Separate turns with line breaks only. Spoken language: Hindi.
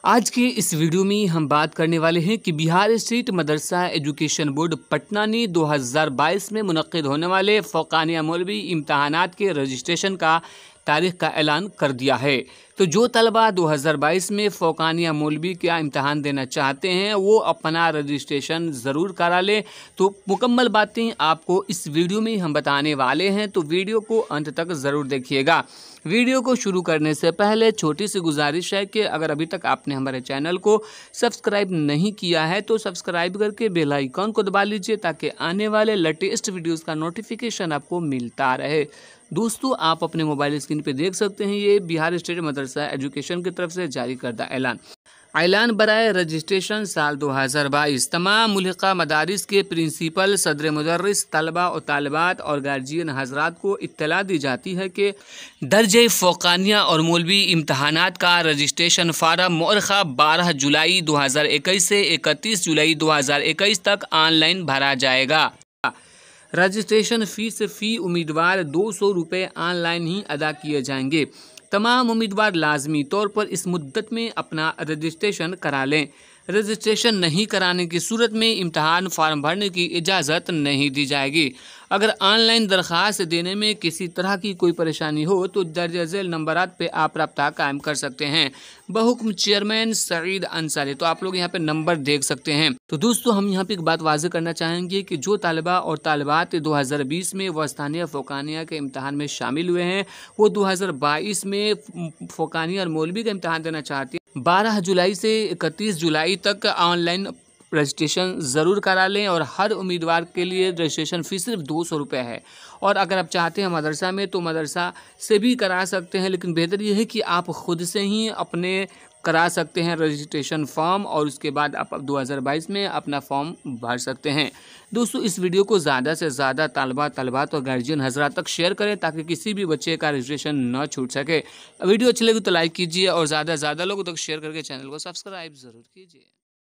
आज के इस वीडियो में हम बात करने वाले हैं कि बिहार स्टेट मदरसा एजुकेशन बोर्ड पटना ने 2022 में मुनक्किद होने वाले फौकानिया मौलवी इम्तहानात के रजिस्ट्रेशन का तारीख का ऐलान कर दिया है। तो जो तलबा 2022 में फौकानिया मौलवी का इम्तहान देना चाहते हैं वो अपना रजिस्ट्रेशन ज़रूर करा लें। तो मुकम्मल बातें आपको इस वीडियो में हम बताने वाले हैं, तो वीडियो को अंत तक ज़रूर देखिएगा। वीडियो को शुरू करने से पहले छोटी सी गुजारिश है कि अगर अभी तक आपने हमारे चैनल को सब्सक्राइब नहीं किया है तो सब्सक्राइब करके बेल आइकन को दबा लीजिए ताकि आने वाले लेटेस्ट वीडियोस का नोटिफिकेशन आपको मिलता रहे। दोस्तों, आप अपने मोबाइल स्क्रीन पे देख सकते हैं ये बिहार स्टेट मदरसा एजुकेशन की तरफ से जारी करदा ऐलान बराए रजिस्ट्रेशन साल 2022 तमाम मुल्हिका मदारिस के प्रिंसिपल, सदर मुदर्रिस, तलबा और तालिबात और गार्जियन हजरात को इत्तला दी जाती है कि दर्जे फौकानिया और मौलवी इम्तहानात का रजिस्ट्रेशन फार्म मुअर्रखा 12 जुलाई 2021 से 31 जुलाई 2021 तक ऑनलाइन भरा जाएगा। रजिस्ट्रेशन फीस फ़ी उम्मीदवार 200 रुपये ऑनलाइन ही अदा किए जाएंगे। तमाम उम्मीदवार लाजमी तौर पर इस मुद्दत में अपना रजिस्ट्रेशन करा लें। रजिस्ट्रेशन नहीं कराने की सूरत में इम्तहान फार्म भरने की इजाज़त नहीं दी जाएगी। अगर ऑनलाइन दरख्वास्त देने में किसी तरह की कोई परेशानी हो तो दर्ज झेल नंबरात पे आप रब्ता कायम कर सकते हैं। बहुक्म चेयरमैन सईद अंसारी। तो आप लोग यहाँ पे नंबर देख सकते हैं। तो दोस्तों, हम यहाँ पे एक बात वाज़ेह करना चाहेंगे कि जो तालिबा और तालिबात 2020 में वस्तानिया फ़ौकानिया के इम्तहान में शामिल हुए हैं वो 2022 में फ़ौकानिया और मौलवी का इम्तहान देना चाहते हैं 12 जुलाई से 31 जुलाई तक ऑनलाइन रजिस्ट्रेशन ज़रूर करा लें। और हर उम्मीदवार के लिए रजिस्ट्रेशन फ़ीस सिर्फ 200 रुपये है। और अगर आप चाहते हैं मदरसा में तो मदरसा से भी करा सकते हैं, लेकिन बेहतर यह है कि आप ख़ुद से ही अपने करा सकते हैं रजिस्ट्रेशन फॉर्म और उसके बाद आप 2022 में अपना फॉर्म भर सकते हैं। दोस्तों, इस वीडियो को ज़्यादा से ज़्यादा तालिबात और गार्जियन हजरात तक शेयर करें ताकि किसी भी बच्चे का रजिस्ट्रेशन न छूट सके। वीडियो अच्छी लगी तो लाइक कीजिए और ज़्यादा से ज़्यादा लोगों तक शेयर करके चैनल को सब्सक्राइब ज़रूर कीजिए।